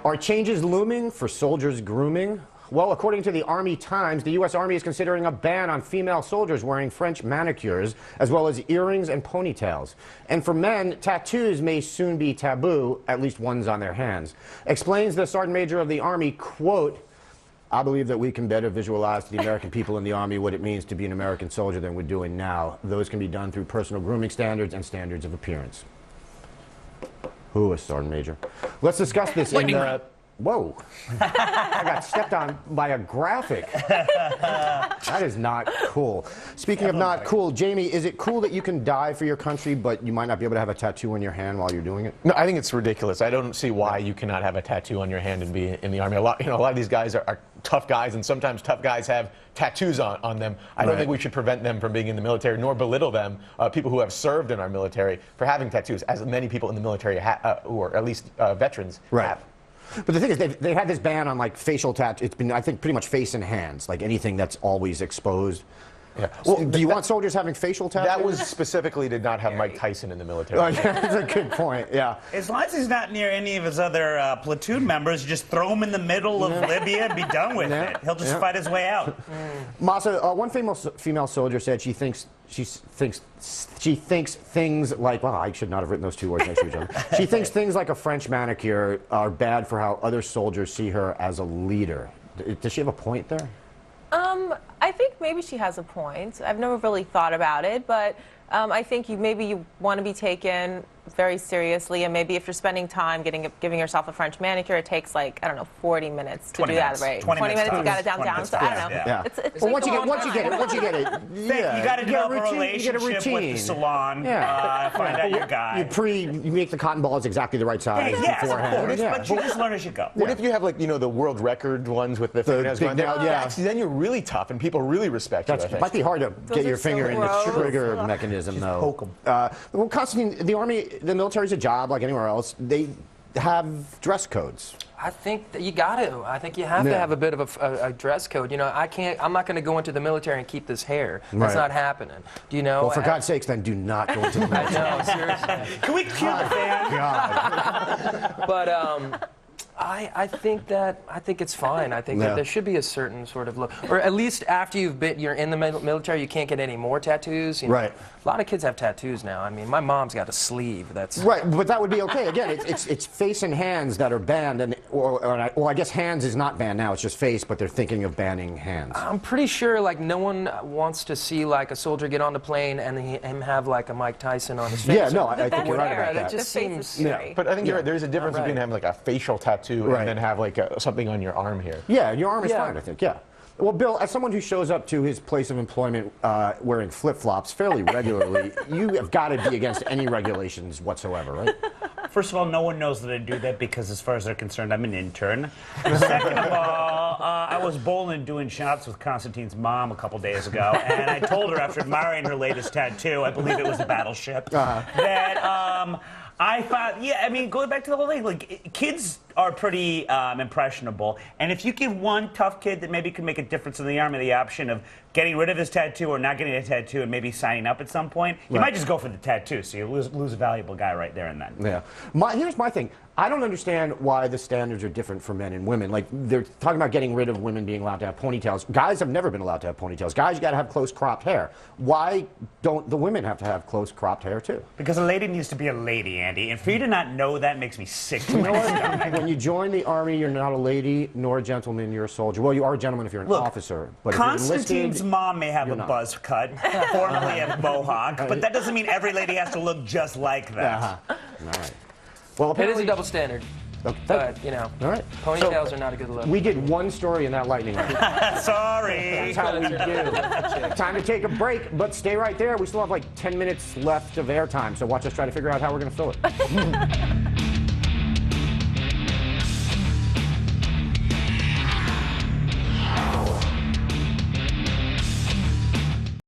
Are changes looming for soldiers' grooming? Well, according to the Army Times, the U.S. Army is considering a ban on female soldiers wearing French manicures, as well as earrings and ponytails. And for men, tattoos may soon be taboo, at least ones on their hands. Explains the Sergeant Major of the Army, quote, "I believe that we can better visualize to the American people in the Army what it means to be an American soldier than we're doing now. Those can be done through personal grooming standards and standards of appearance." Who is Sergeant Major? Let's discuss this in the... Whoa. I got stepped on by a graphic. That is not cool. Speaking of not cool, Jamie, is it cool that you can die for your country, but you might not be able to have a tattoo on your hand while you're doing it? No, I think it's ridiculous. I don't see why you cannot have a tattoo on your hand and be in the Army. A lot of these guys are tough guys, and sometimes tough guys have tattoos on them. I don't think we should prevent them from being in the military, nor belittle them, people who have served in our military, for having tattoos, as many people in the military who are at least veterans have. But the thing is, they've had this ban on, like, facial tattoos. It's been, I think, pretty much face and hands, like anything that's always exposed. Yeah. Well, do you want soldiers having facial tattoos? That was specifically did not have Mike Tyson in the military. Oh, yeah, that's a good point, yeah. As long as he's not near any of his other platoon members, just throw him in the middle of Libya and be done with it. He'll just fight his way out. Masa, one female soldier said she thinks things like, well, I should not have written those two words next to each other. She thinks things like a French manicure are bad for how other soldiers see her as a leader. Does she have a point there? I think maybe she has a point. I've never really thought about it, but I think maybe you want to be taken very seriously, and maybe if you're spending time giving yourself a French manicure, it takes, like, I don't know, 40 minutes to do that, right? 20 minutes you got it down, so I don't know. Yeah. Well, once you get it, you got to develop a relationship with the salon, find out your guy. You make the cotton balls exactly the right size beforehand. But you just learn as you go. What if you have, like, the world record ones with the fingernails going down? Then you're really tough, and people really respect you. It might be hard to get your finger in the trigger mechanism, though. Poke them. Well, Constantine, the military's a job like anywhere else. They have dress codes. I think that you got to. I think you have to have a bit of a dress code. I'm not going to go into the military and keep this hair. That's not happening. Well, for God's sakes, then do not go into the military. I know, seriously. Can we cue the fan? God. But I think it's fine. I think that there should be a certain sort of look, or at least after you're in the military, you can't get any more tattoos. Right. A lot of kids have tattoos now. I mean, my mom's got a sleeve. That's right, but that would be okay. Again, it's face and hands that are banned, or I guess hands is not banned now. It's just face, but they're thinking of banning hands. I'm pretty sure, like, no one wants to see, like, a soldier get on the plane and him have, like, a Mike Tyson on his face. Yeah, no, I think you're right about that. It just seems. But I think you're right. There's a difference between having, like, a facial tattoo and then have, like, something on your arm here. Yeah, your arm is fine, I think. Yeah. Well, Bill, as someone who shows up to his place of employment wearing flip-flops fairly regularly, you have got to be against any regulations whatsoever, right? First of all, no one knows that I do that because, as far as they're concerned, I'm an intern. Second of all, I was bowling doing shots with Constantine's mom a couple days ago, and I told her, after admiring her latest tattoo, I believe it was a battleship, that I thought, I mean, going back to the whole thing, like, kids are pretty impressionable, and if you give one tough kid that maybe could make a difference in the Army the option of getting rid of his tattoo or not getting a tattoo and maybe signing up at some point, you might just go for the tattoo, so you lose a valuable guy right there and then. Yeah. Here's my thing. I don't understand why the standards are different for men and women. Like, they're talking about getting rid of women being allowed to have ponytails. Guys have never been allowed to have ponytails. Guys, you got to have close cropped hair. Why don't the women have to have close cropped hair too? Because a lady needs to be a lady, Andy. And for you to not know that makes me sick. You know what? When you join the Army, you're not a lady nor a gentleman. You're a soldier. Well, you are a gentleman if you're an officer. But Constantine's mom may have a buzz cut, formerly a mohawk, but that doesn't mean every lady has to look just like that. All right. Well, it is a double standard. But, all right. Ponytails are not a good look. We did one story in that lightning round. Sorry. That's how we do. Time to take a break, but stay right there. We still have like 10 minutes left of airtime, so watch us try to figure out how we're going to fill it.